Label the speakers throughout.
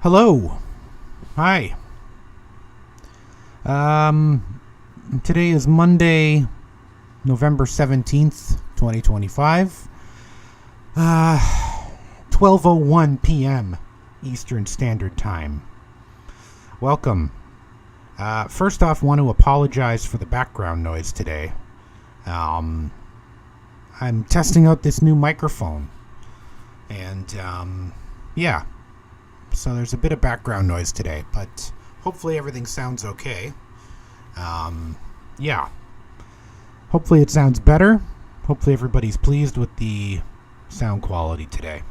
Speaker 1: Hello. Hi. Today is Monday, November 17th, 2025. 12:01 p.m. Eastern Standard Time. Welcome. First off, want to apologize for the background noise today. I'm testing out this new microphone. And, yeah. So there's a bit of background noise today, but hopefully everything sounds okay. Yeah. Hopefully it sounds better. Hopefully everybody's pleased with the sound quality today.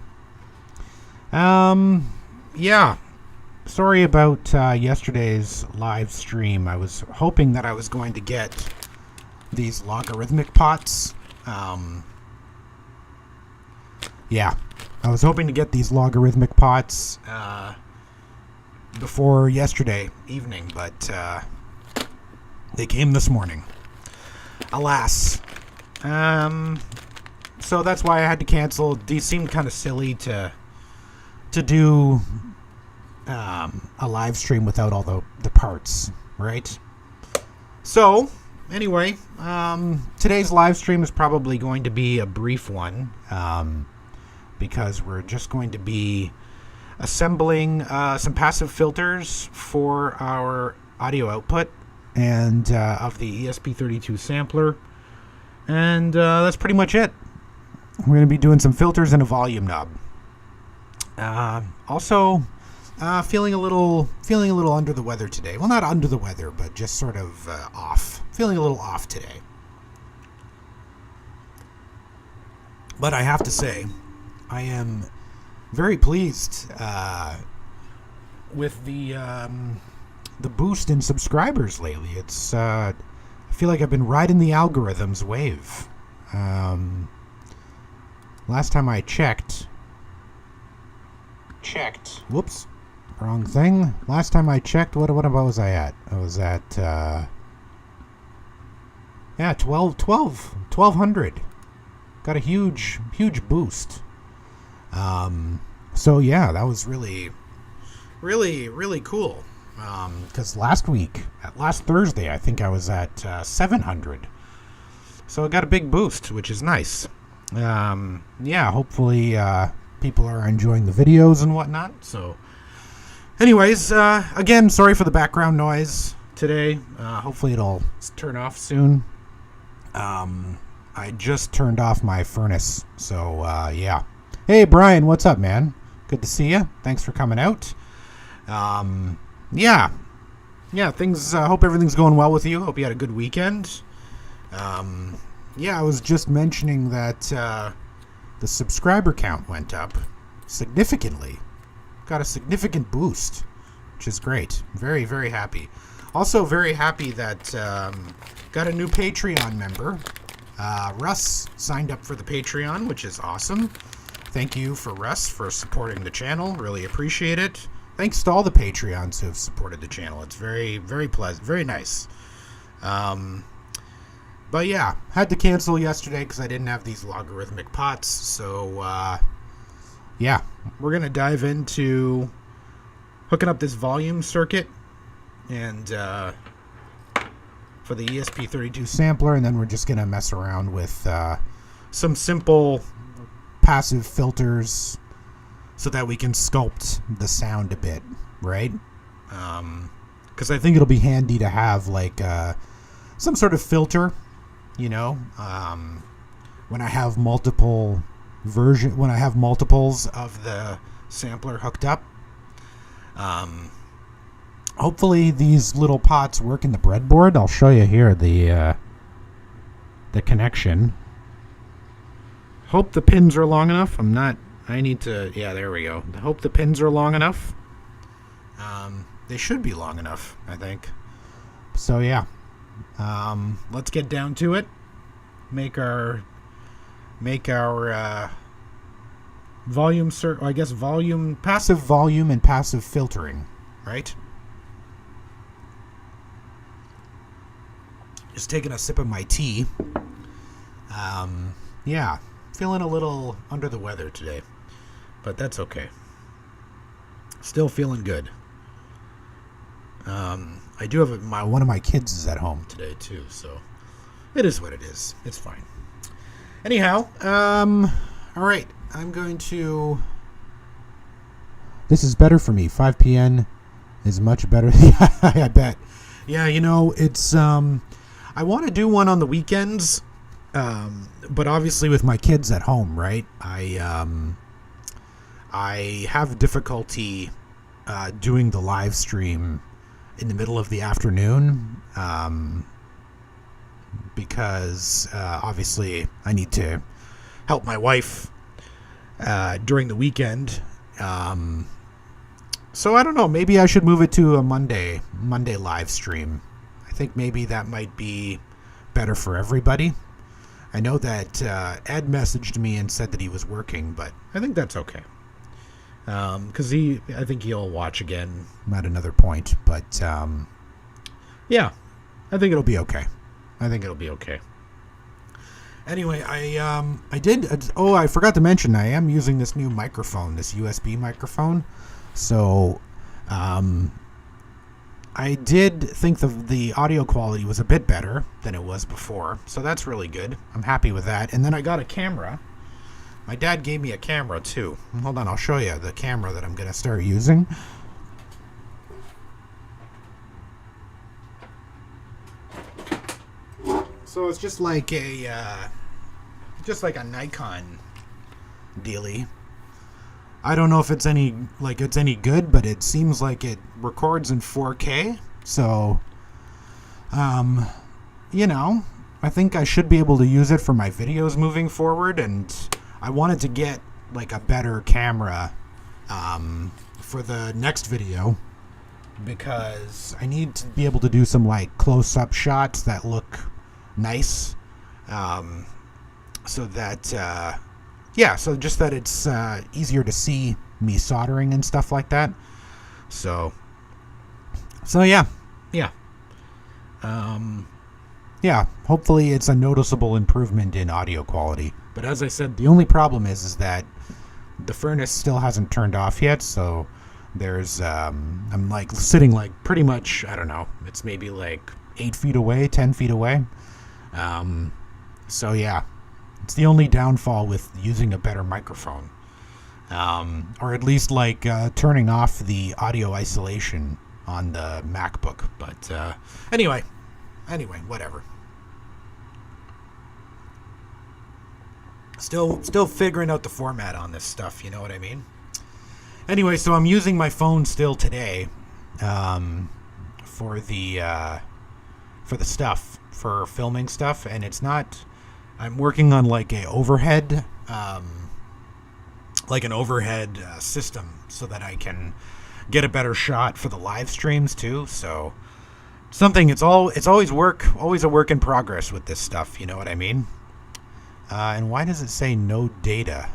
Speaker 1: Yeah. Sorry about yesterday's live stream. I was hoping that I was going to get these logarithmic pots. Yeah. I was hoping to get these logarithmic pots before yesterday evening, but they came this morning. Alas. So that's why I had to cancel. These seemed kind of silly to do a live stream without all the parts, right? So, anyway, today's live stream is probably going to be a brief one. Because we're just going to be assembling some passive filters for our audio output and of the ESP32 Sampler. And that's pretty much it. We're going to be doing some filters and a volume knob. Also, feeling a little under the weather today. Well, not under the weather, but just sort of off. Feeling a little off today. But I have to say, I am very pleased with the boost in subscribers lately. It's I feel like I've been riding the algorithm's wave. Last time I checked. Whoops, wrong thing. Last time I checked, what was I at? I was at 1200. Got a huge boost. So yeah, that was really cool. Because last Thursday, I think I was at 700. So I got a big boost, which is nice. Yeah, hopefully people are enjoying the videos and whatnot. So, anyways, again, sorry for the background noise today. Hopefully it'll turn off soon. I just turned off my furnace, so yeah. Hey, Brian, what's up, man? Good to see you. Thanks for coming out. Yeah, things, hope everything's going well with you. Hope you had a good weekend. Yeah, I was just mentioning that the subscriber count went up significantly. Got a significant boost, which is great. Very, very happy. Also very happy that got a new Patreon member. Russ signed up for the Patreon, which is awesome. Thank you for Russ for supporting the channel. Really appreciate it. Thanks to all the Patreons who have supported the channel. It's very, very pleasant. Very nice. But yeah, had to cancel yesterday because I didn't have these logarithmic pots. So, yeah, we're going to dive into hooking up this volume circuit and for the ESP32 sampler. And then we're just going to mess around with some simple passive filters so that we can sculpt the sound a bit, right? Because I think it'll be handy to have like some sort of filter, you know, when I have multiples of the sampler hooked up. Hopefully these little pots work in the breadboard. I'll show you here the connection. Hope the pins are long enough. Yeah, there we go. Hope the pins are long enough. They should be long enough, I think. So yeah, let's get down to it. Make our volume, passive volume and passive filtering, right? Just taking a sip of my tea. Yeah, feeling a little under the weather today, but that's okay. Still feeling good. I do have one of my kids is at home today too, so it is what it is. It's fine. Anyhow, all right. I'm going to. This is better for me. 5 p.m. is much better. I bet. Yeah, it's. I want to do one on the weekends, but obviously with my kids at home, right? I have difficulty doing the live stream in the middle of the afternoon because obviously I need to help my wife during the weekend. So I don't know, maybe I should move it to a Monday live stream. I think maybe that might be better for everybody. I know that Ed messaged me and said that he was working, but I think that's okay. Because I think he'll watch again at another point. But yeah, I think it'll be okay. Anyway, I did. Oh, I forgot to mention, I am using this new microphone, this USB microphone. So, I did think the audio quality was a bit better than it was before. So that's really good. I'm happy with that. And then I got a camera. My dad gave me a camera too. Hold on, I'll show you the camera that I'm going to start using. So it's just like a Nikon dealie. I don't know if it's any good, but it seems like it records in 4K. So, I think I should be able to use it for my videos moving forward, and I wanted to get like a better camera for the next video because I need to be able to do some like close-up shots that look nice, so that so just that it's easier to see me soldering and stuff like that. So yeah. Hopefully it's a noticeable improvement in audio quality. But as I said, the only problem is that the furnace still hasn't turned off yet. So there's I'm like sitting like pretty much, I don't know, it's maybe like 8 feet away, 10 feet away. So yeah, it's the only downfall with using a better microphone, or at least like turning off the audio isolation on the MacBook. But anyway, whatever. Still figuring out the format on this stuff, you know what I mean? Anyway, so I'm using my phone still today for the stuff, for filming stuff, and it's not. I'm working on like an overhead system so that I can get a better shot for the live streams too. So it's always a work in progress with this stuff, you know what I mean? And why does it say no data?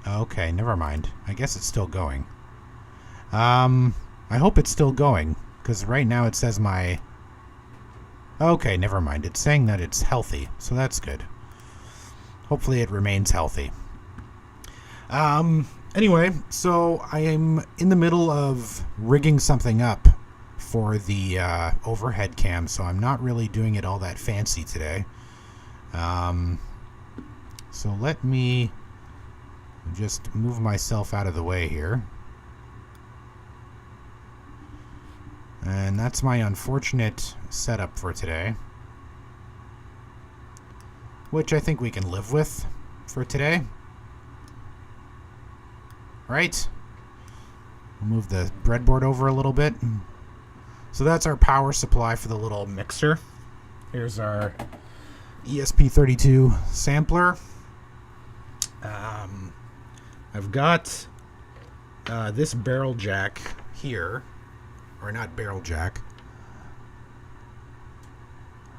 Speaker 1: Okay, never mind. I guess it's still going. I hope it's still going, because right now it says my... Okay, never mind. It's saying that it's healthy, so that's good. Hopefully it remains healthy. Anyway, so I am in the middle of rigging something up for the overhead cam, so I'm not really doing it all that fancy today. So let me just move myself out of the way here. And that's my unfortunate setup for today, which I think we can live with for today. Right? We'll move the breadboard over a little bit. So that's our power supply for the little mixer. Here's our ESP32 Sampler. I've got this barrel jack here. Or not barrel jack.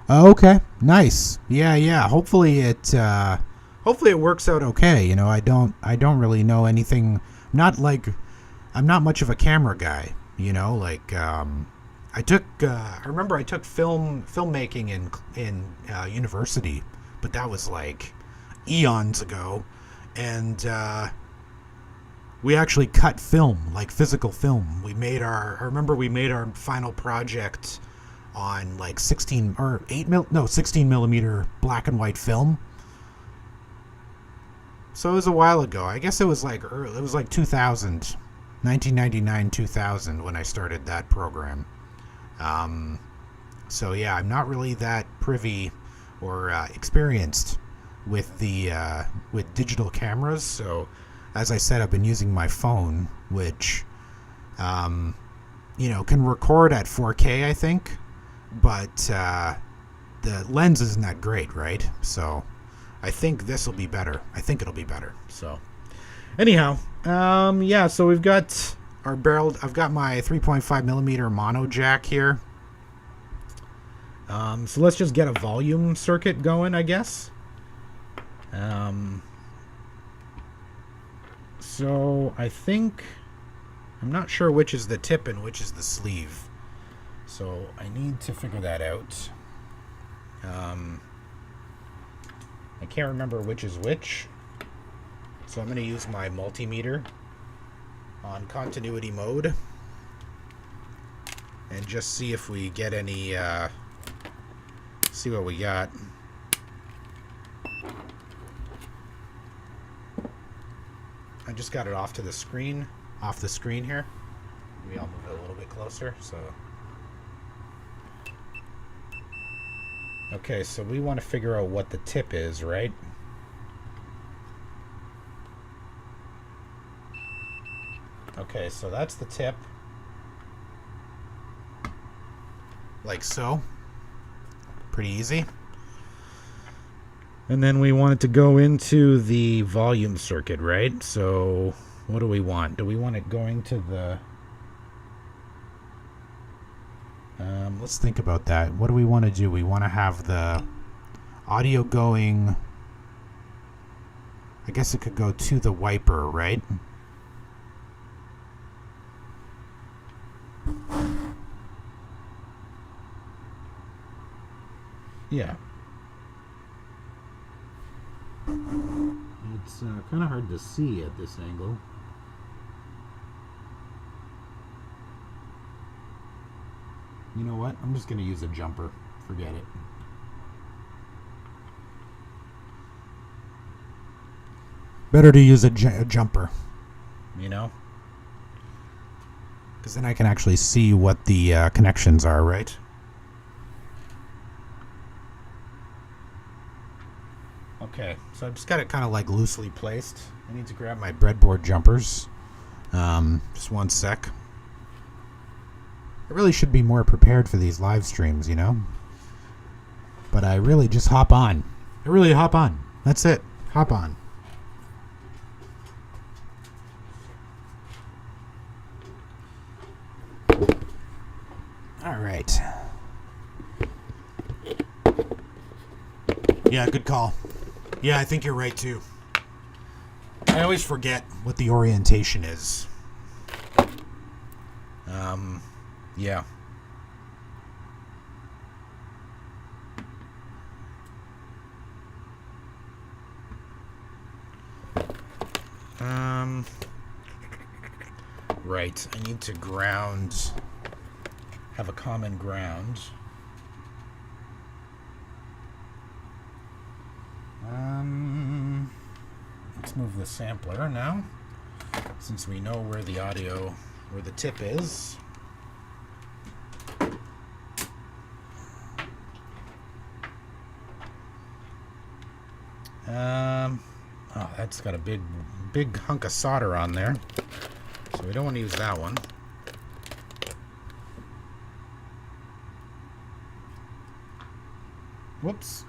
Speaker 1: Okay, nice. Yeah. Hopefully it works out okay. You know, I don't really know anything. I'm not much of a camera guy. You know, like I remember I took filmmaking in university, but that was like eons ago, and we actually cut film, like physical film. I remember we made our final project on like 16 millimeter black and white film. So it was a while ago. I guess it was like 2000, 1999, 2000 when I started that program. So yeah, I'm not really that privy or experienced with with digital cameras. So as I said, I've been using my phone, which can record at 4K, I think, but the lens isn't that great, right? So I think this will be better. I think it'll be better. So anyhow, yeah, so we've got our barrel. I've got my 3.5 millimeter mono jack here. So let's just get a volume circuit going, I guess. So I think, I'm not sure which is the tip and which is the sleeve. So I need to figure that out. I can't remember which is which. So I'm going to use my multimeter on continuity mode and just see if we get any, see what we got. I just got it off the screen here. Maybe I'll move it a little bit closer. So, okay, so we want to figure out what the tip is, right? Okay, so that's the tip. Like so. Pretty easy. And then we want it to go into the volume circuit, right? So what do we want? Do we want it going to the... let's think about that. What do we want to do? We want to have the audio going... I guess it could go to the wiper, right? Yeah. It's kind of hard to see at this angle. You know what? I'm just going to use a jumper. Forget it. Better to use a jumper, you know? Because then I can actually see what the connections are, right? Okay, so I've just got it kind of like loosely placed. I need to grab my breadboard jumpers. Just one sec. I really should be more prepared for these live streams, you know? But I really just hop on. I really hop on. That's it. Hop on. All right. Yeah, good call. Yeah, I think you're right too. I always forget what the orientation is. Yeah. Right, I need to have a common ground. Let's move the sampler now, since we know where the tip is. Oh, that's got a big hunk of solder on there, so we don't want to use that one. Whoops.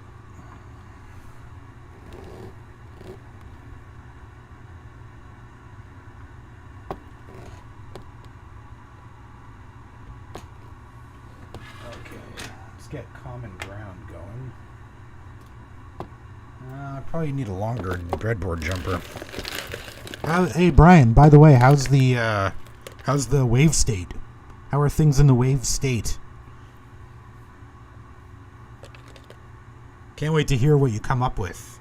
Speaker 1: Get common ground going. I probably need a longer breadboard jumper. Hey Brian, by the way, how's the wave state? How are things in the wave state? Can't wait to hear what you come up with.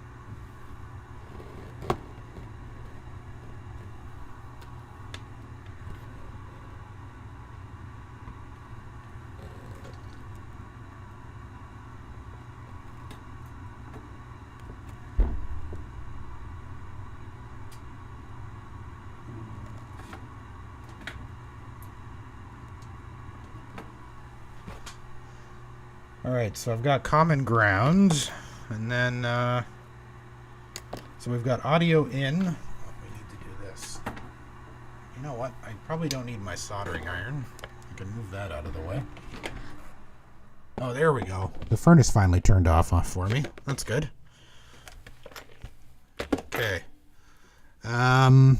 Speaker 1: Alright, so I've got common ground, and then, so we've got audio in. We need to do this. You know what? I probably don't need my soldering iron. I can move that out of the way. Oh, there we go. The furnace finally turned off for me. That's good. Okay. So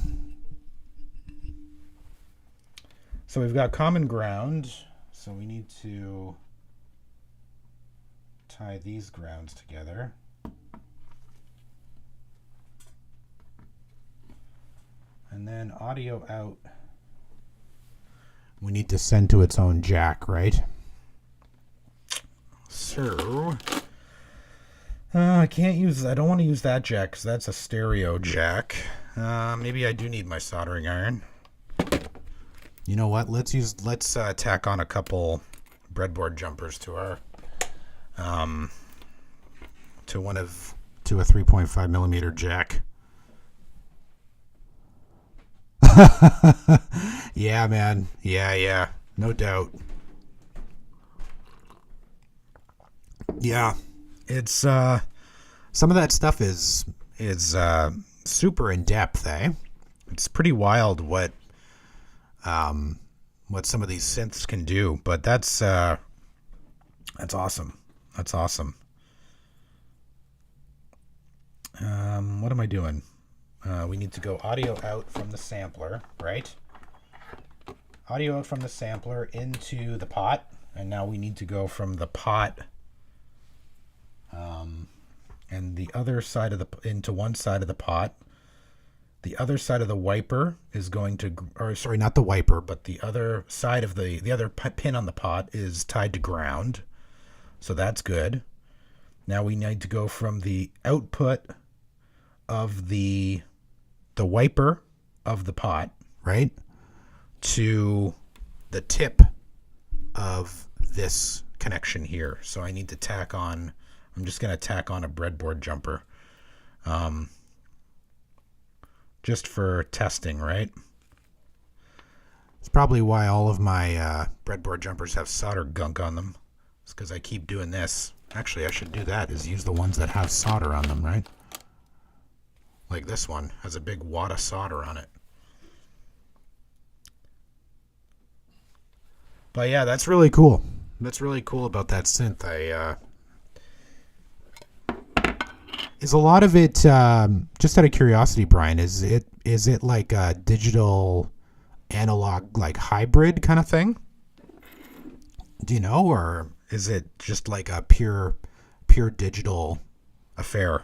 Speaker 1: we've got common ground, so we need to tie these grounds together. And then audio out, we need to send to its own jack, right? So, I can't use, I don't want to use that jack because that's a stereo jack. Maybe I do need my soldering iron. You know what? Let's tack on a couple breadboard jumpers to our, to a 3.5 millimeter jack. Yeah, man. Yeah. No doubt. Yeah. It's, some of that stuff is super in depth, eh? It's pretty wild what some of these synths can do, but that's awesome. That's awesome. What am I doing? We need to go audio out from the sampler, right? Audio out from the sampler into the pot, and now we need to go from the pot and the other side of into one side of the pot. The other side of the wiper is going to, or sorry, not the wiper, but the other side of the other pin on the pot is tied to ground. So that's good. Now we need to go from the output of the wiper of the pot, right, to the tip of this connection here. So I need to tack on, I'm just going to tack on a breadboard jumper. Just for testing, right? It's probably why all of my breadboard jumpers have solder gunk on them. It's because I keep doing this. Actually, I should do that, is use the ones that have solder on them, right? Like this one has a big wad of solder on it. But yeah, that's really cool. That's really cool about that synth. Is a lot of it, just out of curiosity, Brian, is it like a digital analog, like hybrid kind of thing? Do you know, or is it just like a pure digital affair?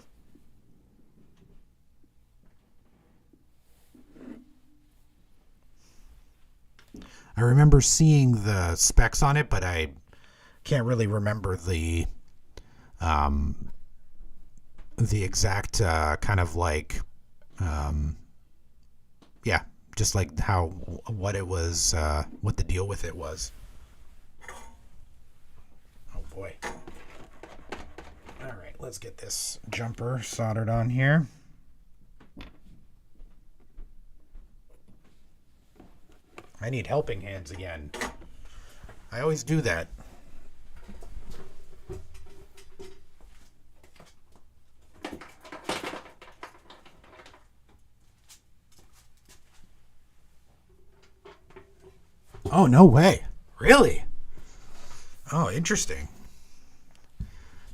Speaker 1: I remember seeing the specs on it, but I can't really remember the exact kind of like, yeah, just like what it was, what the deal with it was. Oh boy. All right, let's get this jumper soldered on here. I need helping hands again. I always do that. Oh, no way. Really? Oh, interesting.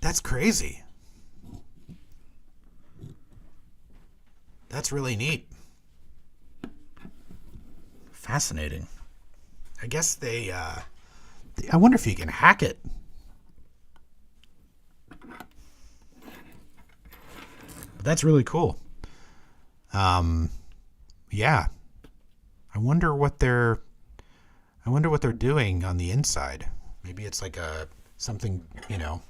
Speaker 1: That's crazy. That's really neat. Fascinating. I guess I wonder if you can hack it. That's really cool. Yeah. I wonder what they're doing on the inside. Maybe it's like something, you know,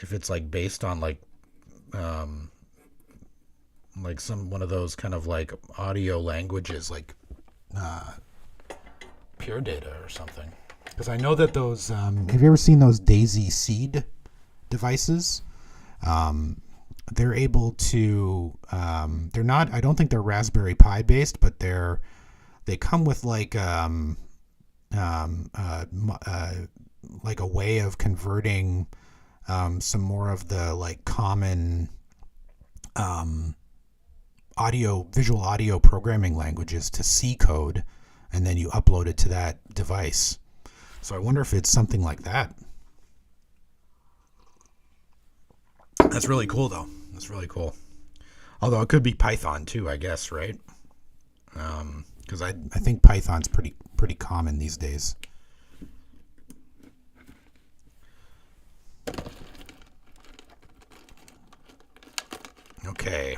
Speaker 1: if it's like based on like one of those kind of like audio languages, like Pure Data or something. Because I know that those, have you ever seen those Daisy Seed devices? They're able to, they're not, I don't think they're Raspberry Pi based, but they come with like like a way of converting some more of the like common visual audio programming languages to C code, and then you upload it to that device. So I wonder if it's something like that. That's really cool, though. That's really cool. Although it could be Python too, I guess, right? Because I think Python's pretty common these days. Okay.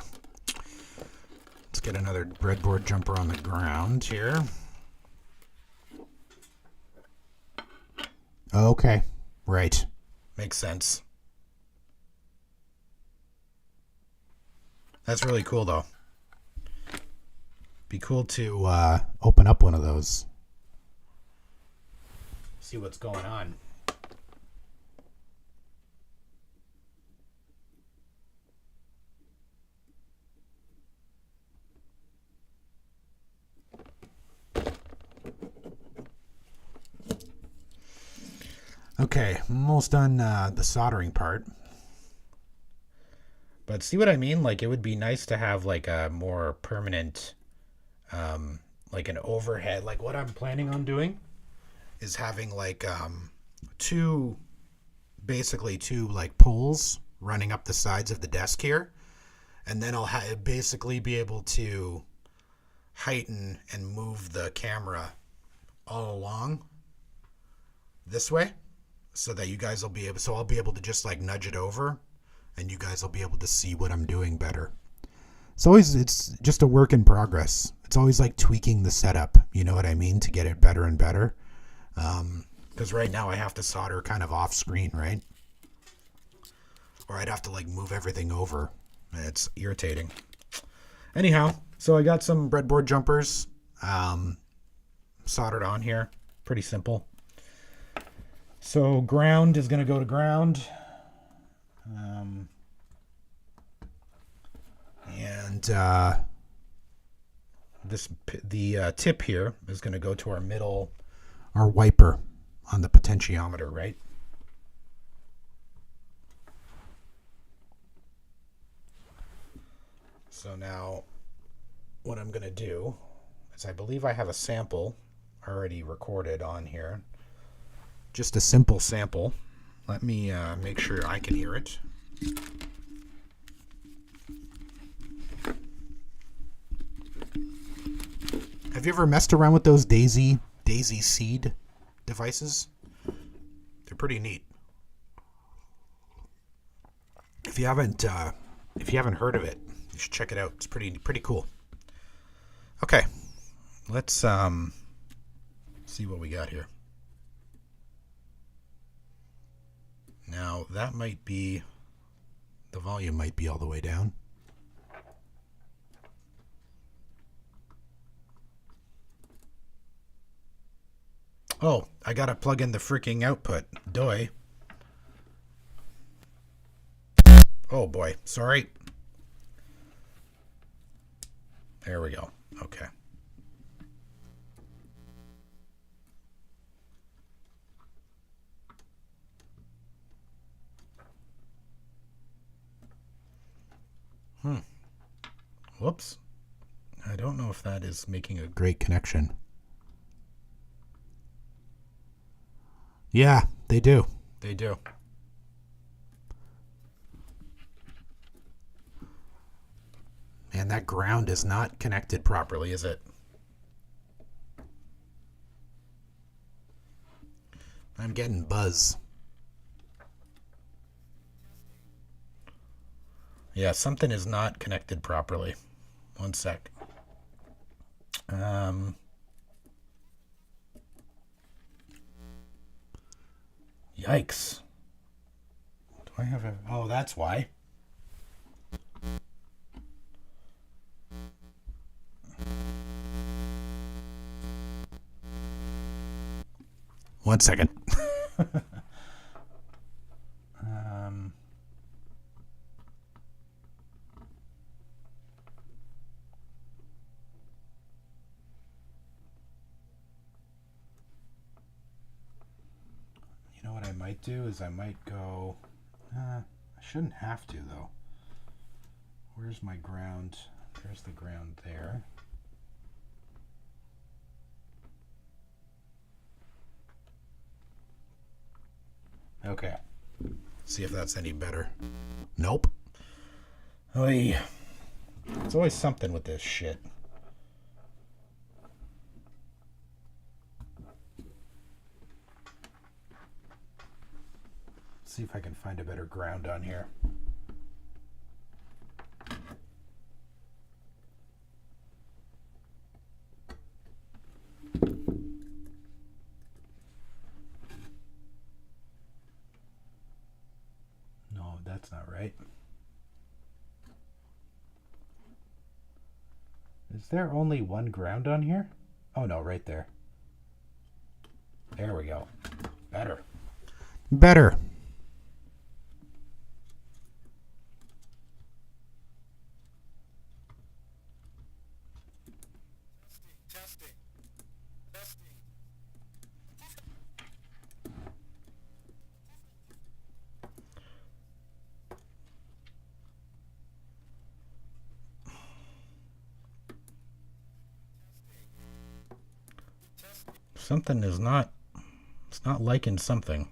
Speaker 1: Let's get another breadboard jumper on the ground here. Okay. Right. Makes sense. That's really cool, though. Be cool to open up one of those. See what's going on. Okay, almost done the soldering part. But see what I mean? Like, it would be nice to have like a more permanent, like an overhead. Like what I'm planning on doing is having like basically two like poles running up the sides of the desk here. And then I'll basically be able to heighten and move the camera all along this way, so that you guys will be able, so I'll be able to just like nudge it over and you guys will be able to see what I'm doing better. It's just a work in progress. It's always like tweaking the setup, you know what I mean, to get it better and better. Because right now I have to solder kind of off screen, right? Or I'd have to like move everything over. It's irritating. Anyhow, so I got some breadboard jumpers soldered on here. Pretty simple. So ground is going to go to ground. The tip here is going to go to our wiper on the potentiometer, right? So now what I'm going to do is, I believe I have a sample already recorded on here. Just a simple sample. Let me make sure I can hear it. Have you ever messed around with those Daisy seed devices? They're pretty neat. If you haven't heard of it, you should check it out. It's pretty cool. Okay, let's see what we got here. Now that might be, the volume might be all the way down. Oh, I gotta plug in the freaking output. Doy. Oh boy, sorry. There we go. Okay. Whoops. I don't know if that is making a great connection. Yeah, they do. They do. Man, that ground is not connected properly, is it? I'm getting buzz. Yeah, something is not connected properly. One sec. Yikes. Do I have a... Oh, that's why. One second. might do is I might go... I shouldn't have to, though. Where's my ground? There's the ground there. Okay. See if that's any better. Nope. Oy. It's always something with this shit. See if I can find a better ground on here. No, that's not right. Is there only one ground on here? Oh no, right there. There we go. Better. Better. Something is not, it's not liking something.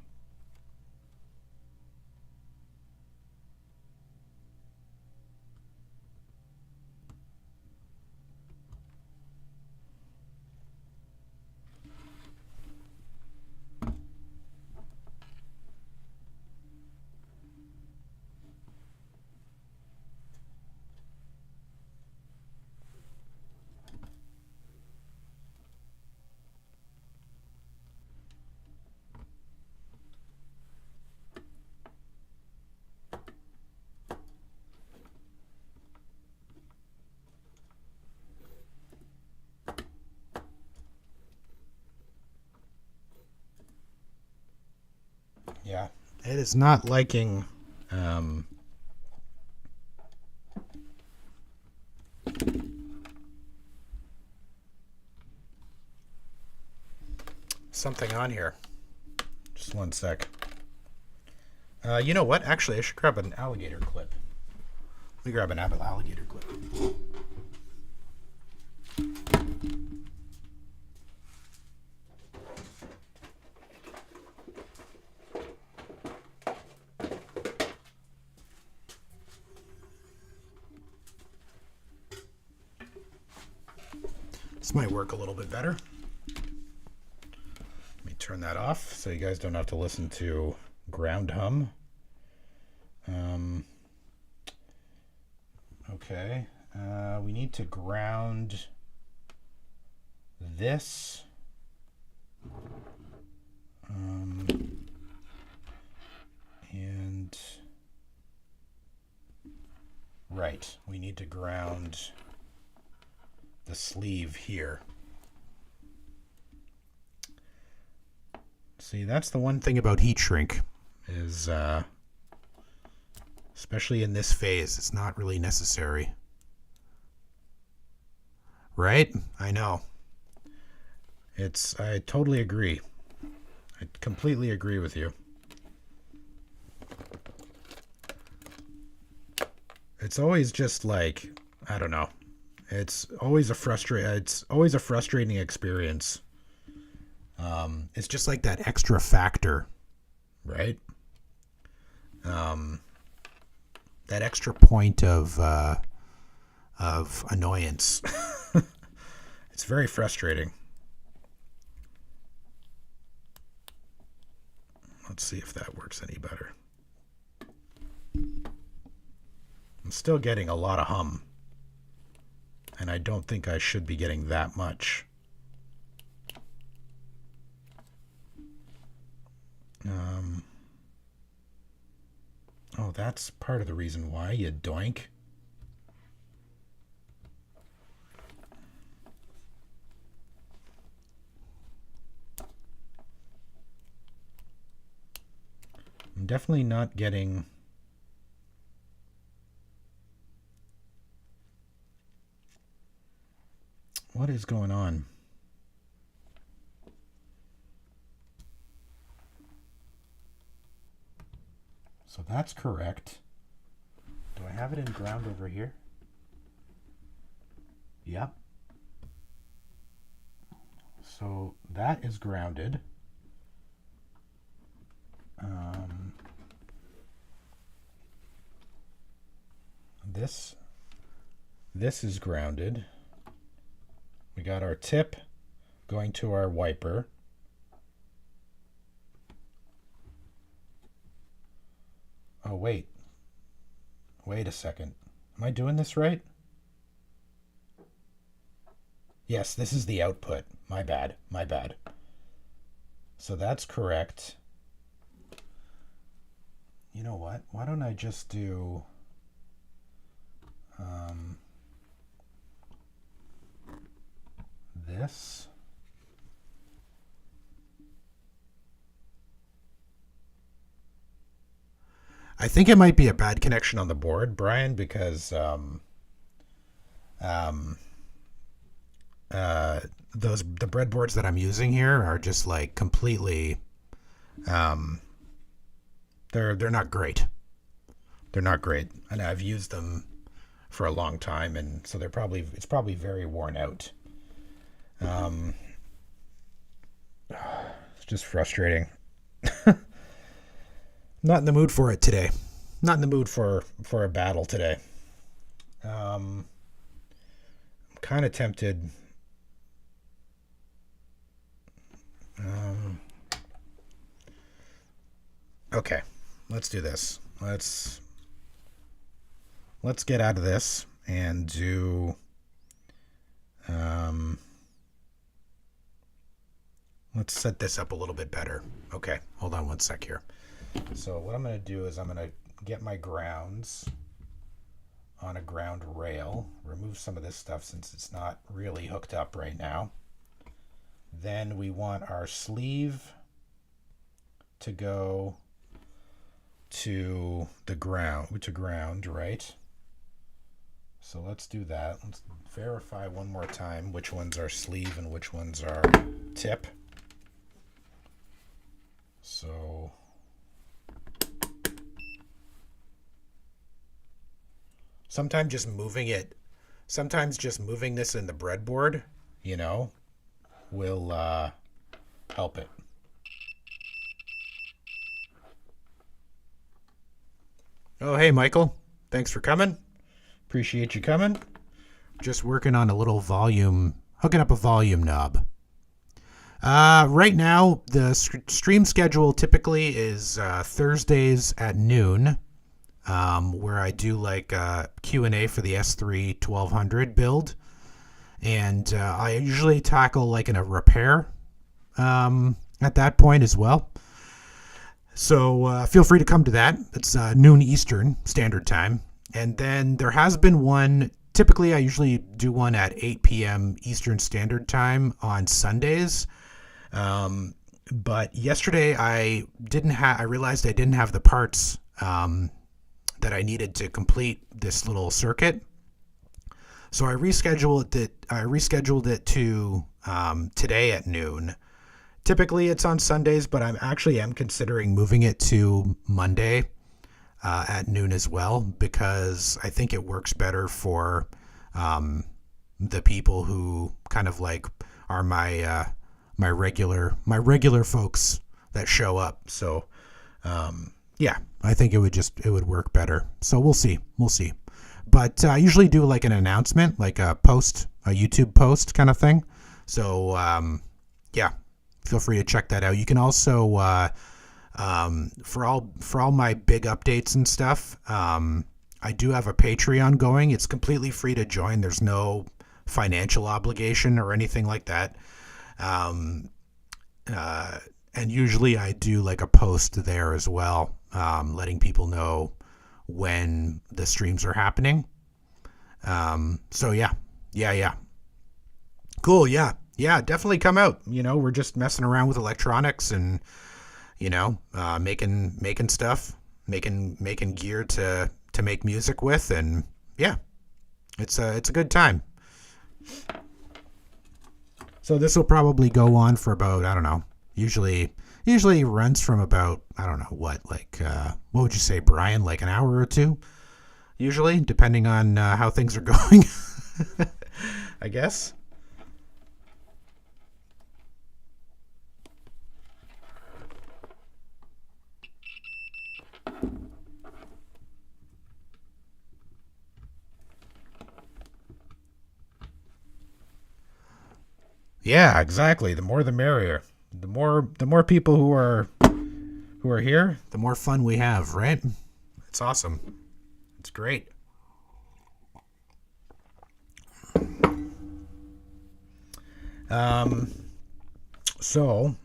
Speaker 1: Yeah, it is not liking something on here. Just one sec. You know what? Actually, I should grab an alligator clip. Let me grab an alligator clip. This might work a little bit better. Let me turn that off so you guys don't have to listen to ground hum. Okay, we need to ground this. And right, we need to ground the sleeve here. See, that's the one thing about heat shrink is especially in this phase, it's not really necessary. Right? I know. I totally agree. I completely agree with you. It's always just like, I don't know. It's always a frustrating experience. It's just like that extra factor, right? That extra point of annoyance. It's very frustrating. Let's see if that works any better. I'm still getting a lot of hum. And I don't think I should be getting that much. Oh, that's part of the reason why, you doink. I'm definitely not getting... What is going on? So that's correct. Do I have it in ground over here? Yep. So that is grounded. This is grounded. We got our tip going to our wiper. Oh, wait a second. Am I doing this right? Yes, this is the output. My bad. So that's correct. You know what? Why don't I just do this? I think it might be a bad connection on the board, Brian, because the breadboards that I'm using here are just like completely they're not great. They're not great. And I've used them for a long time, and so it's probably very worn out. It's just frustrating. Not in the mood for it today. Not in the mood for a battle today. I'm kind of tempted. Okay, let's do this. Let's get out of this and do. Let's set this up a little bit better. Okay, hold on one sec here. So what I'm going to do is I'm going to get my grounds on a ground rail, remove some of this stuff since it's not really hooked up right now. Then we want our sleeve to go to the ground, right? So let's do that. Let's verify one more time which ones are sleeve and which ones are tip. So sometimes just moving this in the breadboard, will help it. Oh, hey, Michael. Thanks for coming. Appreciate you coming. Just working on a little volume, hooking up a volume knob. Right now, the stream schedule typically is Thursdays at noon, where I do like Q&A for the S3 1200 build. And I usually tackle like in a repair at that point as well. So feel free to come to that. It's noon Eastern Standard Time. And then there has been one, typically I usually do one at 8 p.m. Eastern Standard Time on Sundays. But yesterday I realized I didn't have the parts that I needed to complete this little circuit. So I rescheduled it to today at noon. Typically it's on Sundays, but I'm considering moving it to Monday at noon as well, because I think it works better for the people who kind of like are my regular folks that show up. So yeah, I think it would work better. So we'll see. But I usually do like an announcement, like a YouTube post kind of thing. So yeah, feel free to check that out. You can also for all my big updates and stuff, I do have a Patreon going. It's completely free to join. There's no financial obligation or anything like that. And usually I do like a post there as well, letting people know when the streams are happening. So yeah. Cool. Yeah, definitely come out. We're just messing around with electronics and, making stuff, making gear to make music with. And yeah, it's a good time. So this will probably go on for about, I don't know, usually Usually runs from about, I don't know what, like, what would you say, Brian? Like an hour or two? Usually, depending on how things are going, I guess. Yeah, exactly. The more the merrier. The more people who are here, the more fun we have, right? It's awesome. It's great. So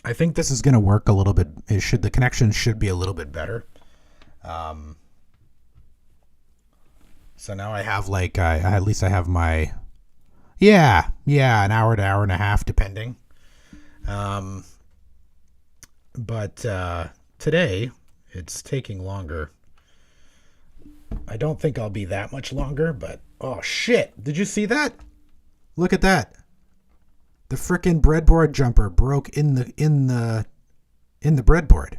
Speaker 1: I think this is going to work a little bit. The connection should be a little bit better. So now I have like at least I have my an hour to hour and a half depending. But today it's taking longer. I don't think I'll be that much longer, but oh shit! Did you see that? Look at that. The frickin' breadboard jumper broke in the breadboard.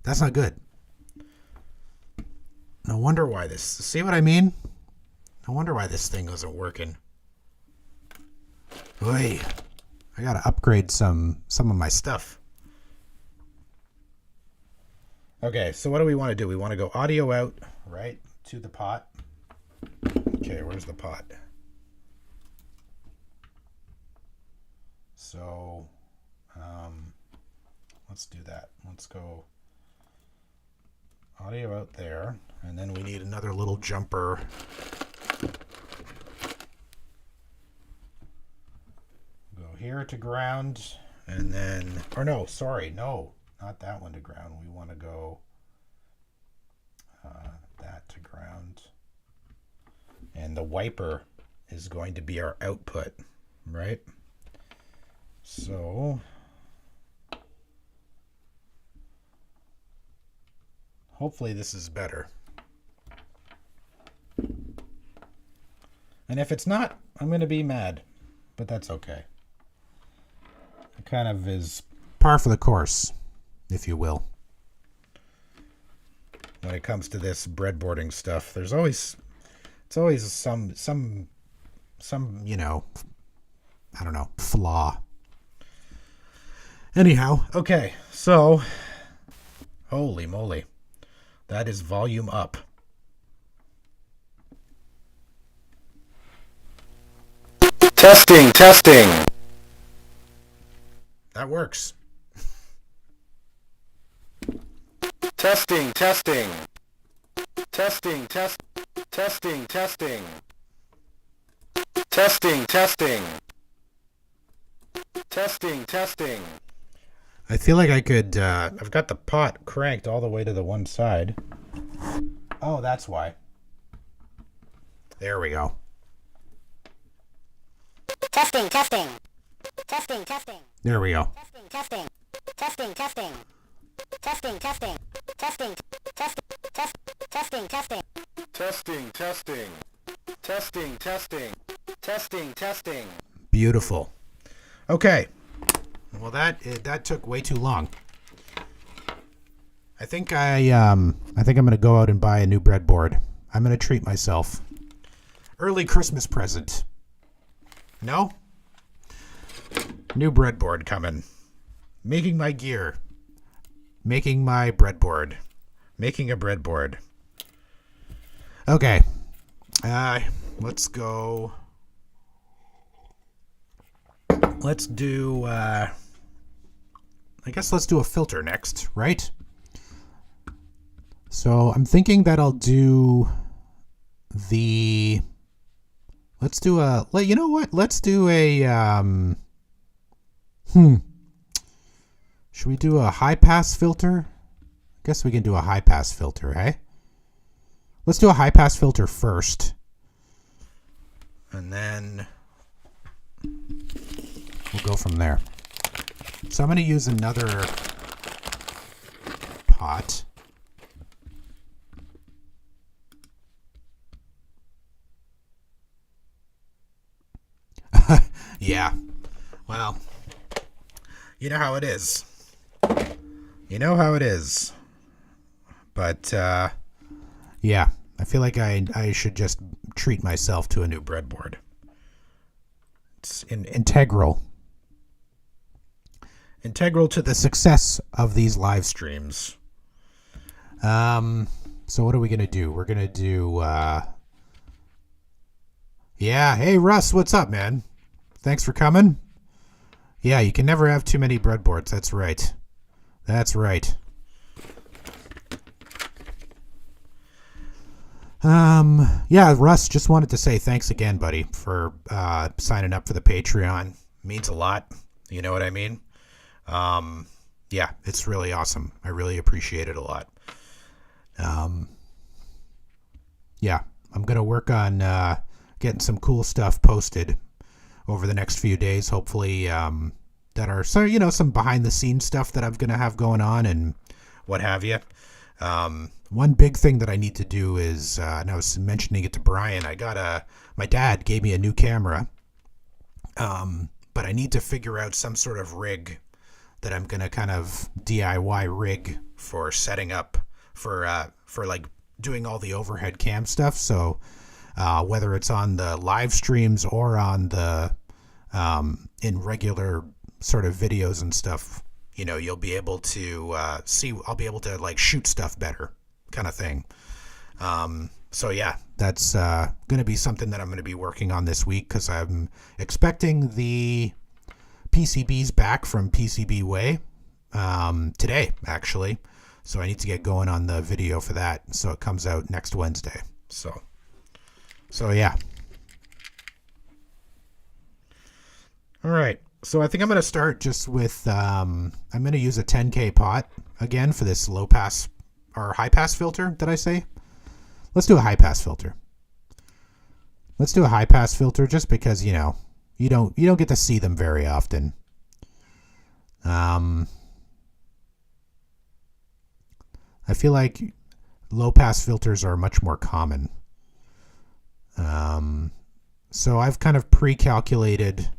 Speaker 1: That's not good. No wonder why this. See what I mean? No wonder why this thing isn't working. Oy, I gotta upgrade some of my stuff. Okay, so what do we want to do? We want to go audio out, right, to the pot. Okay, where's the pot? So, let's do that. Let's go audio out there, and then we need another little jumper. Go here to ground, and then, or no, sorry, no, not that one to ground. We want to go that to ground, and the wiper is going to be our output, right? So hopefully this is better. And if it's not, I'm going to be mad, but that's okay. It kind of is par for the course, if you will. When it comes to this breadboarding stuff, it's always some, you know, I don't know, flaw. Anyhow, okay, so, holy moly, that is volume up.
Speaker 2: Testing.
Speaker 1: That works.
Speaker 2: Testing. Testing.
Speaker 1: I feel like I could, I've got the pot cranked all the way to the one side. Oh, that's why. There we go.
Speaker 3: Testing.
Speaker 1: There we go.
Speaker 3: Testing.
Speaker 1: Beautiful. Okay. Well, that took way too long. I think I'm going to go out and buy a new breadboard. I'm going to treat myself. Early Christmas present. No? New breadboard coming. Making my gear. Making my breadboard. Making a breadboard. Okay. Let's go. Let's do, I guess let's do a filter next, right? So I'm thinking that I'll do let's do a, you know what? Let's do a, should we do a high pass filter? I guess we can do a high pass filter, eh? Let's do a high pass filter first. And then we'll go from there. So I'm going to use another pot. Yeah. Well, you know how it is. You know how it is. But, yeah, I feel like I should just treat myself to a new breadboard. It's integral to the success of these live streams. So what are we going to do? We're going to do, yeah, hey, Russ, what's up, man? Thanks for coming. Yeah, you can never have too many breadboards. That's right. That's right. Yeah, Russ, just wanted to say thanks again, buddy, for signing up for the Patreon. Means a lot. You know what I mean? Yeah, it's really awesome. I really appreciate it a lot. Yeah, I'm going to work on getting some cool stuff posted over the next few days, hopefully, that are, so, you know, some behind the scenes stuff that I'm going to have going on and what have you. One big thing that I need to do is, and I was mentioning it to Brian, my dad gave me a new camera, but I need to figure out some sort of rig that I'm going to kind of DIY rig for setting up for like doing all the overhead cam stuff. So, whether it's on the live streams or on the, in regular sort of videos and stuff, you know, you'll be able to, I'll be able to like shoot stuff better kind of thing. So yeah, that's, going to be something that I'm going to be working on this week, cause I'm expecting the PCBs back from PCB Way, today actually. So I need to get going on the video for that. So it comes out next Wednesday. So yeah. All right. So I think I'm going to start just with, I'm going to use a 10K pot again for this low pass or high pass filter. Did I say? Let's do a high pass filter. Let's do a high pass filter just because, you know, you don't get to see them very often. I feel like low pass filters are much more common. So I've kind of pre-calculated,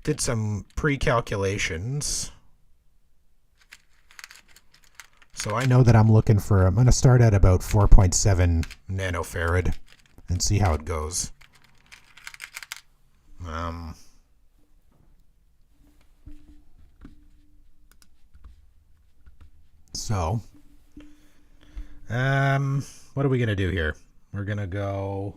Speaker 1: did some pre-calculations. So I know that I'm going to start at about 4.7 nanofarad and see how it goes. So, what are we going to do here? We're going to go,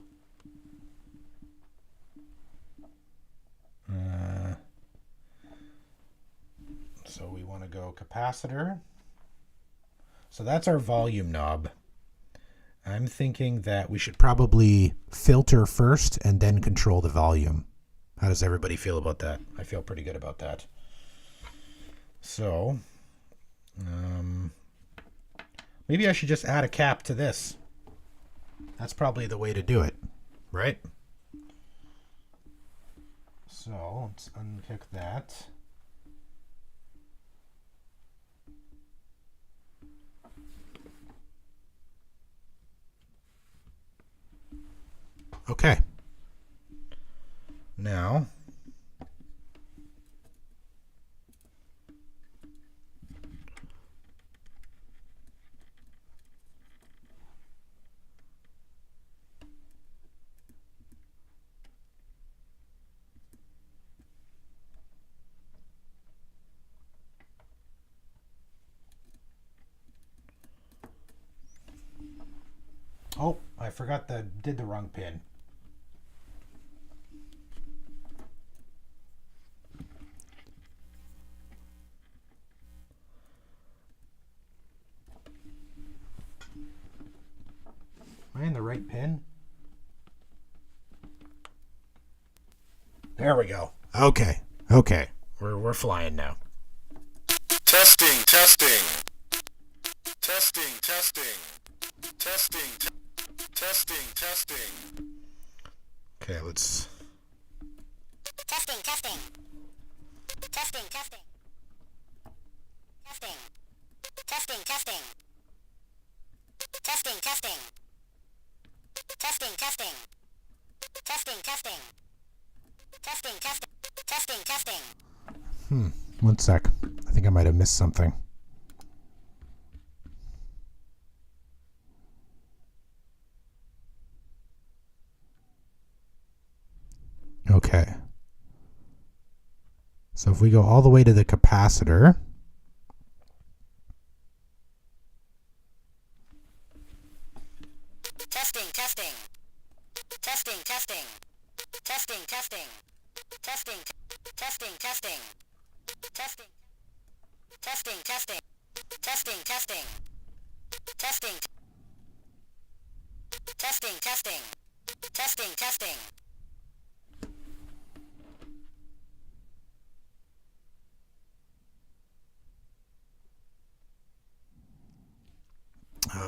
Speaker 1: so we want to go capacitor. So that's our volume knob. I'm thinking that we should probably filter first and then control the volume. How does everybody feel about that? I feel pretty good about that. So, maybe I should just add a cap to this. That's probably the way to do it, right? So let's unpick that. Okay. Now, oh, I forgot did the wrong pin. Am I in the right pin? There we go. Okay. We're flying now.
Speaker 2: Testing.
Speaker 1: Okay, let's.
Speaker 3: Testing.
Speaker 1: One sec. I think I might have missed something. Okay. So if we go all the way to the capacitor,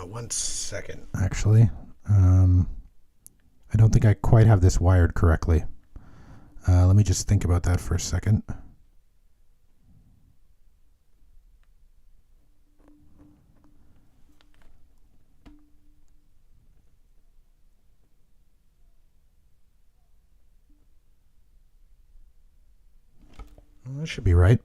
Speaker 1: one second, actually. I don't think I quite have this wired correctly. Let me just think about that for a second. Well, that should be right.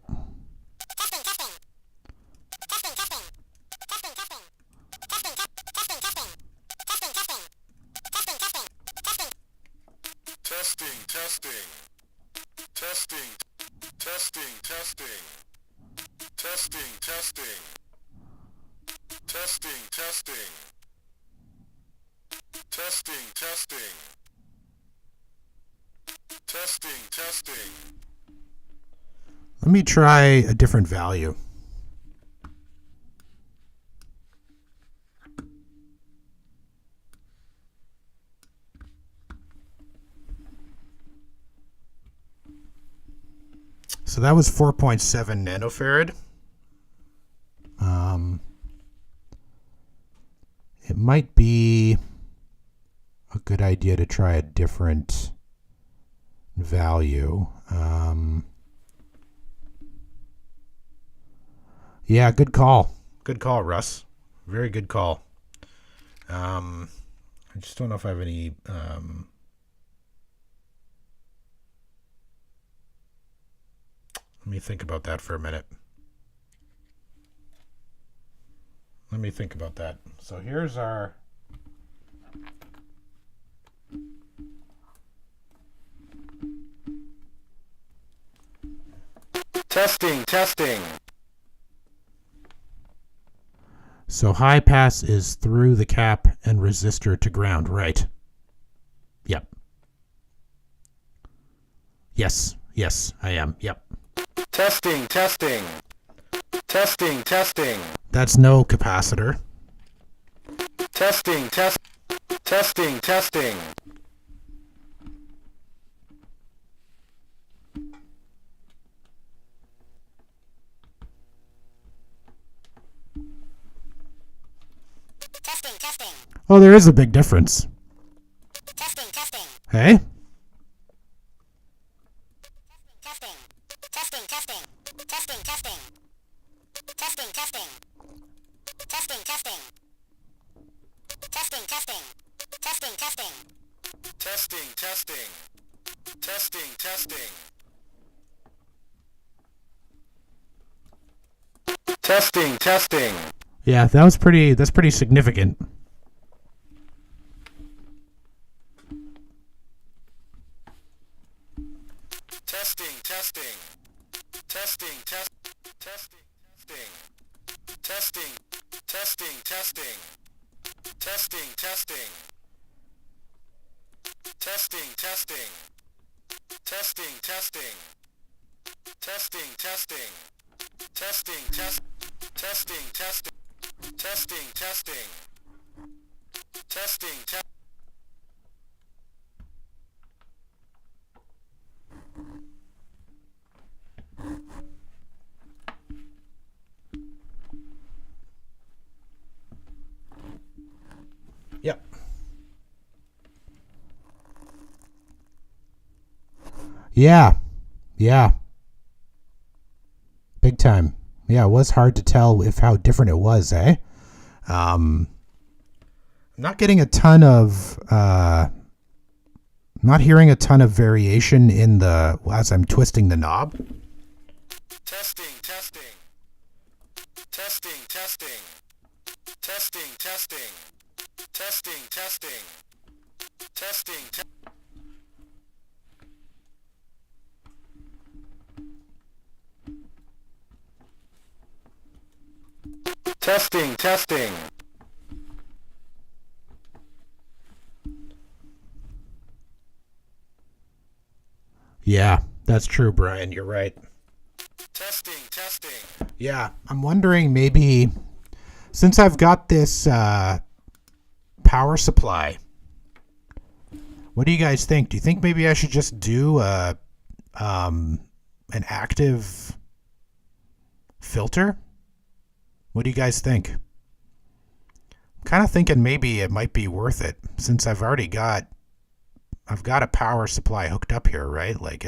Speaker 2: Testing.
Speaker 1: Let me try a different value. So that was 4.7 nanofarad. It might be a good idea to try a different value. Yeah, good call. Good call, Russ. Very good call. I just don't know if I have any... Let me think about that for a minute. Let me think about that. So here's our...
Speaker 2: Testing.
Speaker 1: So high pass is through the cap and resistor to ground, right? Yep. Yes, I am. Yep.
Speaker 2: Testing.
Speaker 1: That's no capacitor.
Speaker 2: Testing.
Speaker 1: Oh, there is a big difference. Hey? Testing. Yeah, that's pretty significant. Yep. Yeah. Big time. Yeah, it was hard to tell how different it was, eh? I'm not getting a ton of not hearing a ton of variation in the as I'm twisting the knob.
Speaker 2: Testing, testing. Testing, testing. Testing, testing. Testing, testing. Testing, testing, testing.
Speaker 1: Yeah, that's true, Brian. You're right.
Speaker 2: Testing, testing.
Speaker 1: Yeah, I'm wondering maybe since I've got this power supply, what do you guys think? Do you think maybe I should just do an active filter? What do you guys think? I'm kind of thinking maybe it might be worth it since I've got a power supply hooked up here, right? Like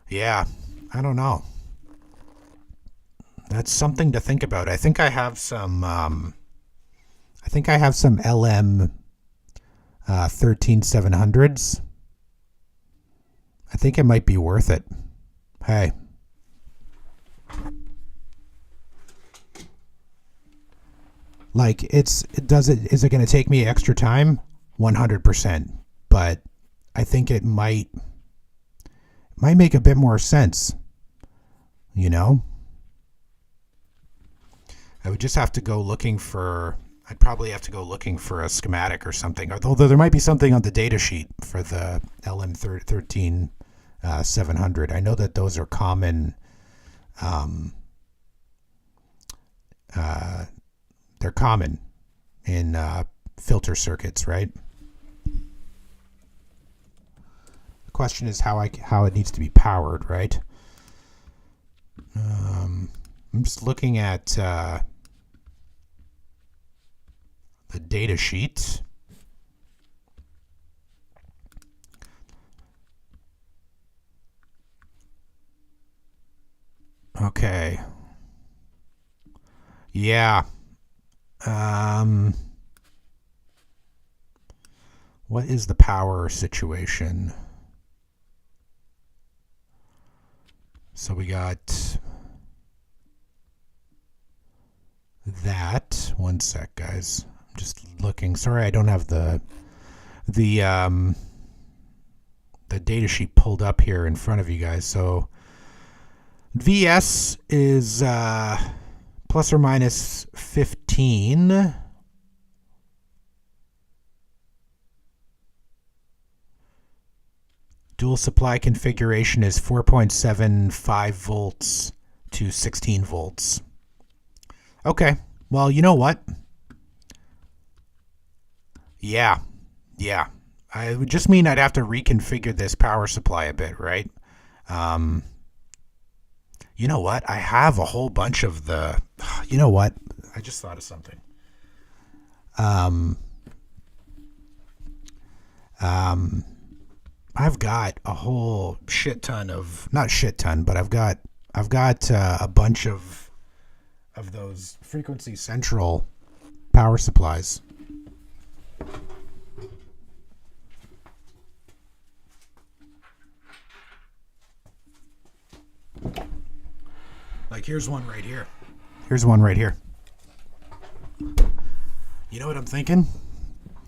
Speaker 1: yeah, I don't know. That's something to think about. I think I have some LM 13700s. I think it might be worth it. Hey. Like is it going to take me extra time? 100%. But I think it might make a bit more sense. You know? I would just have to go looking for I'd probably have to go looking for a schematic or something. Although there might be something on the data sheet for the LM13 700. I know that those are common. They're common in filter circuits, right? The question is how it needs to be powered, right? I'm just looking at the data sheet. Okay. Yeah. What is the power situation? So we got that. One sec, guys. I'm just looking. Sorry, I don't have the data sheet pulled up here in front of you guys. So VS is plus or minus 15. Dual supply configuration is 4.75 volts to 16 volts. Okay. Well, you know what? Yeah. I would just mean I'd have to reconfigure this power supply a bit, right? You know what? I have a whole bunch of the... You know what? I just thought of something. I've got a whole shit ton of... Not shit ton, but I've got a bunch of those frequency central power supplies. Like, here's one right here. Here's one right here. You know what I'm thinking?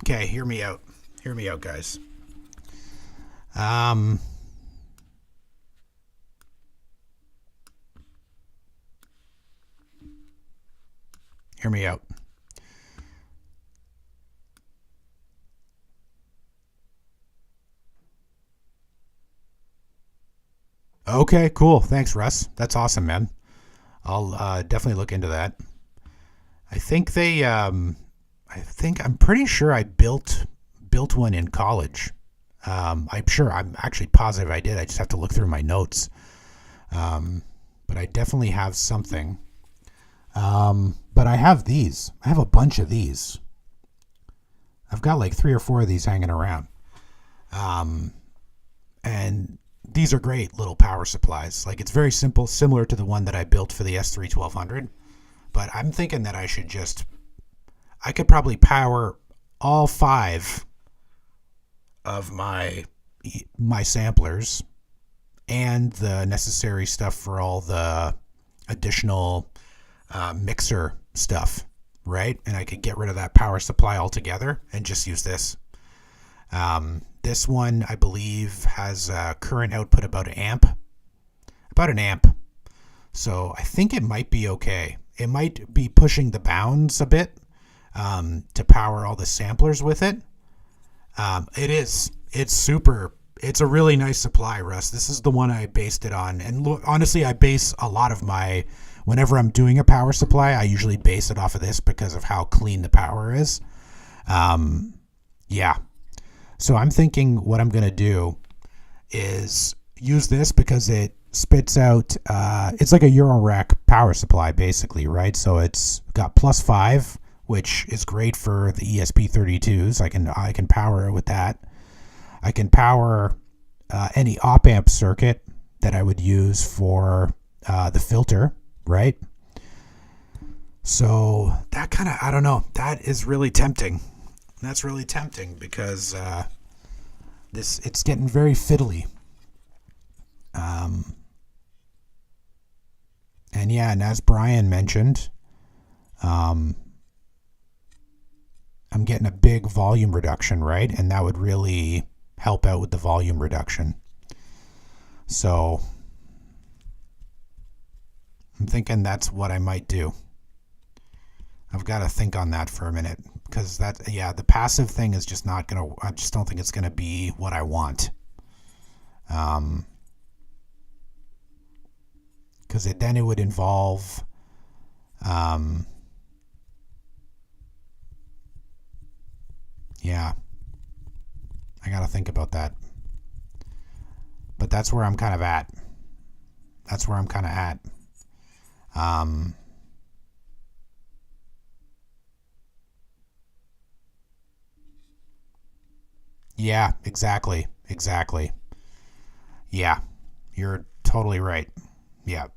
Speaker 1: Okay, hear me out. Hear me out, guys. Hear me out. Okay, cool. Thanks, Russ. That's awesome, man. I'll definitely look into that. I think I'm pretty sure I built one in college. I'm actually positive I did. I just have to look through my notes. But I definitely have something. But I have these. I have a bunch of these. I've got like 3 or 4 of these hanging around. And these are great little power supplies. Like, it's very simple, similar to the one that I built for the S3-1200. But I'm thinking that I could probably power all 5 of my samplers and the necessary stuff for all the additional mixer stuff, right? And I could get rid of that power supply altogether and just use this. This one, I believe, has a current output about an amp. So I think it might be okay. It might be pushing the bounds a bit to power all the samplers with it. It is. It's a really nice supply, Russ. This is the one I based it on. And honestly, I base a lot of whenever I'm doing a power supply, I usually base it off of this because of how clean the power is. Yeah. So I'm thinking what I'm going to do is use this because it spits out, it's like a Eurorack power supply basically, right? So it's got +5, which is great for the ESP32s. I can power it with that. I can power any op-amp circuit that I would use for the filter, right? So that kind of, I don't know, that is really tempting. That's really tempting because it's getting very fiddly. And yeah, and as Brian mentioned, I'm getting a big volume reduction, right? And that would really help out with the volume reduction. So I'm thinking that's what I might do. I've got to think on that for a minute because the passive thing is just not going to, I just don't think it's going to be what I want. Because then it would involve yeah, I gotta think about that, but that's where I'm kind of at. Yeah, exactly. Yeah, you're totally right. Yeah.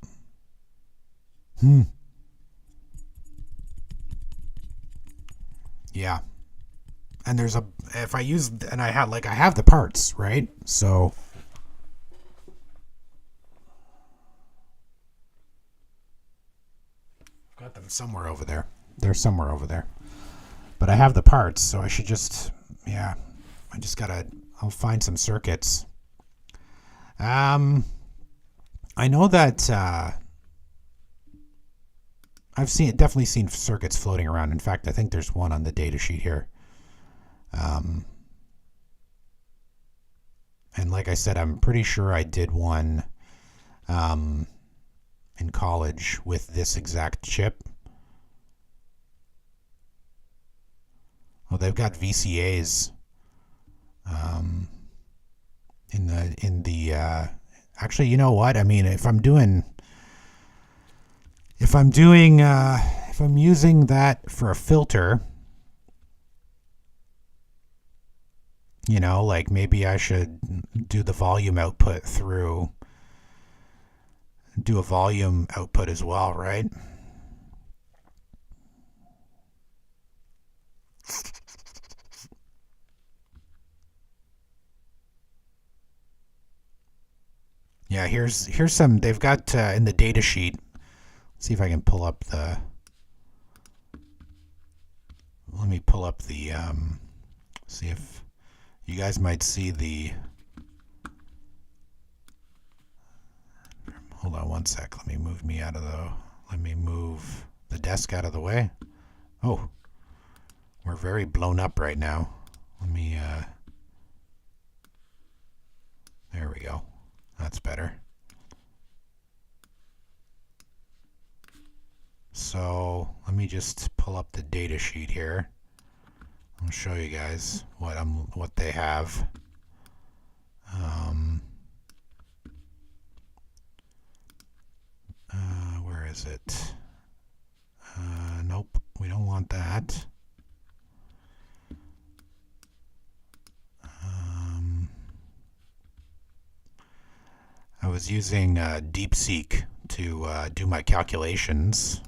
Speaker 1: Yeah. And I have the parts, right? So I've got them somewhere over there. They're somewhere over there. But I have the parts, so I should just, I'll find some circuits. I know that I've definitely seen circuits floating around. In fact, I think there's one on the data sheet here. And like I said, I'm pretty sure I did one in college with this exact chip. Oh, they've got VCAs in the actually, you know what? I mean, if I'm using that for a filter, like maybe I should do the volume output do a volume output as well, right? Yeah, here's some, they've got in the data sheet. Let's see if I can pull up let me pull up the, see if you guys might see hold on one sec. Let me move the desk out of the way. Oh, we're very blown up right now. Let me, there we go. That's better. So let me just pull up the data sheet here. I'll show you guys what they have. Where is it? Nope, we don't want that. I was using DeepSeek to do my calculations,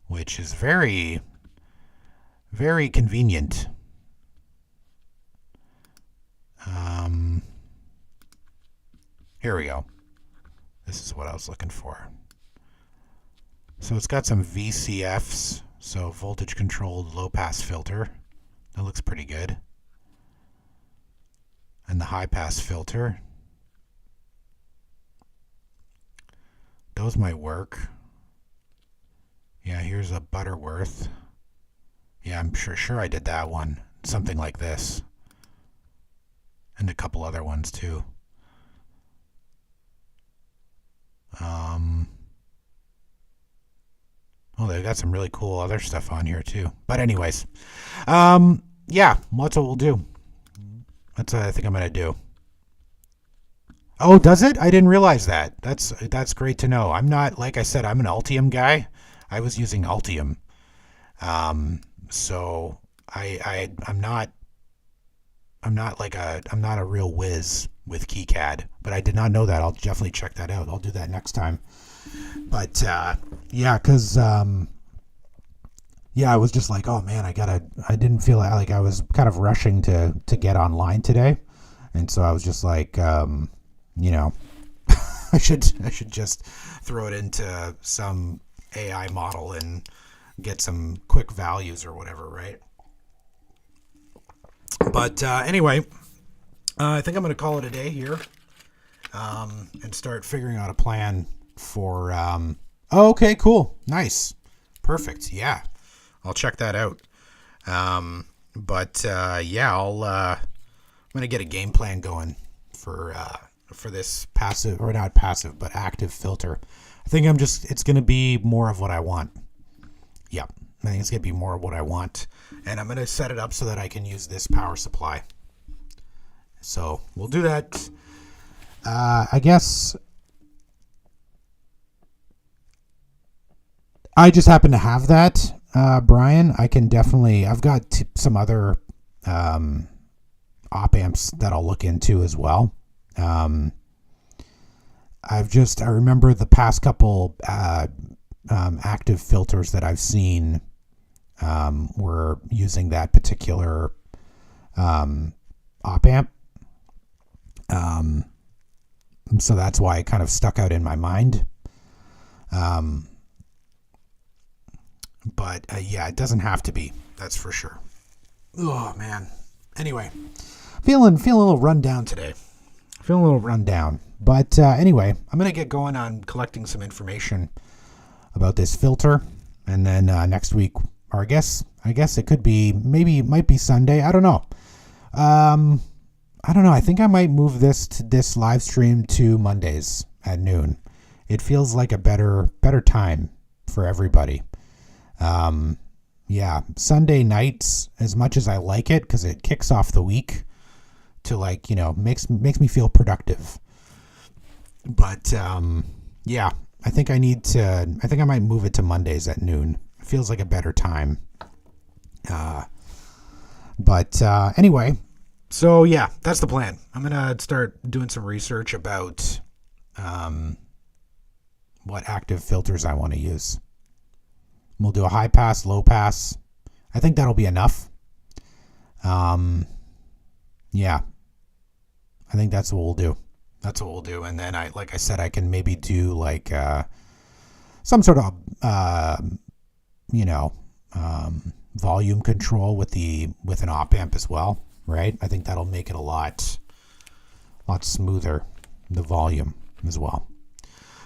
Speaker 1: which is very, very convenient. Here we go. This is what I was looking for. So it's got some VCFs, so voltage controlled low pass filter. That looks pretty good. And the high pass filter. Those might work. Yeah, here's a Butterworth. Yeah, I'm sure I did that one. Something like this. And a couple other ones too. Oh, they've got some really cool other stuff on here too. But anyways, yeah, that's what we'll do. That's what I think I'm gonna do. Oh, does it? I didn't realize that. That's great to know. I'm not, like I said, I'm an Altium guy. I was using Altium, so I'm not a real whiz with KiCad, but I did not know that. I'll definitely check that out. I'll do that next time. But yeah, because yeah, I was just like, oh man, I didn't feel like I was kind of rushing to get online today, and so I was just like, you know, I should just throw it into some AI model and get some quick values or whatever, right? But anyway, I think I'm going to call it a day here, and start figuring out a plan for. Oh, okay, cool, nice, perfect. Yeah, I'll check that out. But yeah, I'm going to get a game plan going for this passive, or not passive, but active filter. I think it's going to be more of what I want. Yeah, I think it's going to be more of what I want. And I'm going to set it up so that I can use this power supply. So we'll do that. I guess I just happen to have that, Brian. I can definitely, I've got some other op amps that I'll look into as well. I remember the past couple active filters that I've seen were using that particular op amp. So that's why it kind of stuck out in my mind. But yeah, it doesn't have to be. That's for sure. Oh man. Anyway, feeling a little run down today. Feeling a little run down. But anyway, I'm gonna get going on collecting some information about this filter, and then next week, or I guess it could be, maybe it might be Sunday. I don't know. I don't know. I think I might move this live stream to Mondays at noon. It feels like a better time for everybody. Yeah, Sunday nights, as much as I like it, because it kicks off the week to, like, you know, makes me feel productive. But yeah, I think I might move it to Mondays at noon. It feels like a better time. But anyway, so yeah, that's the plan. I'm gonna start doing some research about what active filters I want to use. We'll do a high pass, low pass. I think that'll be enough. Yeah, I think that's what we'll do. That's what we'll do. And then like I said, I can maybe do like some sort of volume control with an op amp as well, right? I think that'll make it a lot smoother, the volume as well.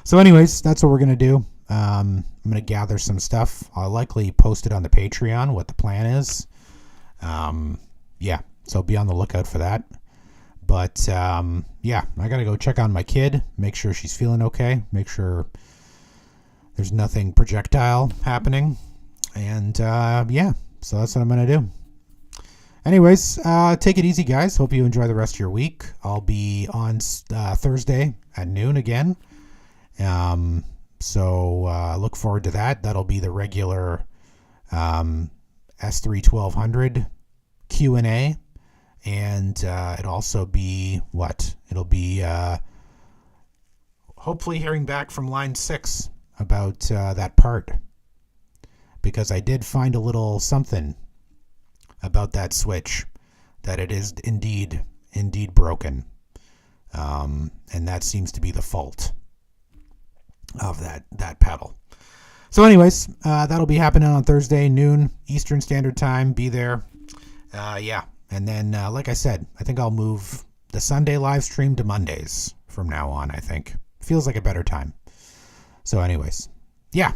Speaker 1: So anyways, that's what we're gonna do. I'm gonna gather some stuff. I'll likely post it on the Patreon what the plan is. Yeah, so be on the lookout for that. But yeah, I gotta go check on my kid, make sure she's feeling okay, make sure there's nothing projectile happening, and yeah, so that's what I'm gonna do. Anyways, take it easy, guys. Hope you enjoy the rest of your week. I'll be on Thursday at noon again. So look forward to that. That'll be the regular S3-1200 Q&A. And it'll also be It'll be hopefully hearing back from line 6 about that part. Because I did find a little something about that switch, that it is indeed indeed broken. And that seems to be the fault of that pedal. So anyways, that'll be happening on Thursday, noon Eastern Standard Time. Be there. Yeah. And then, like I said, I think I'll move the Sunday live stream to Mondays from now on, I think. Feels like a better time. So anyways, yeah.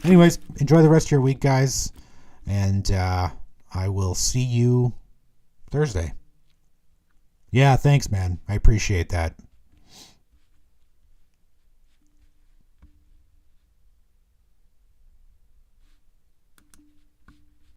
Speaker 1: Anyways, enjoy the rest of your week, guys. And I will see you Thursday. Yeah, thanks, man. I appreciate that.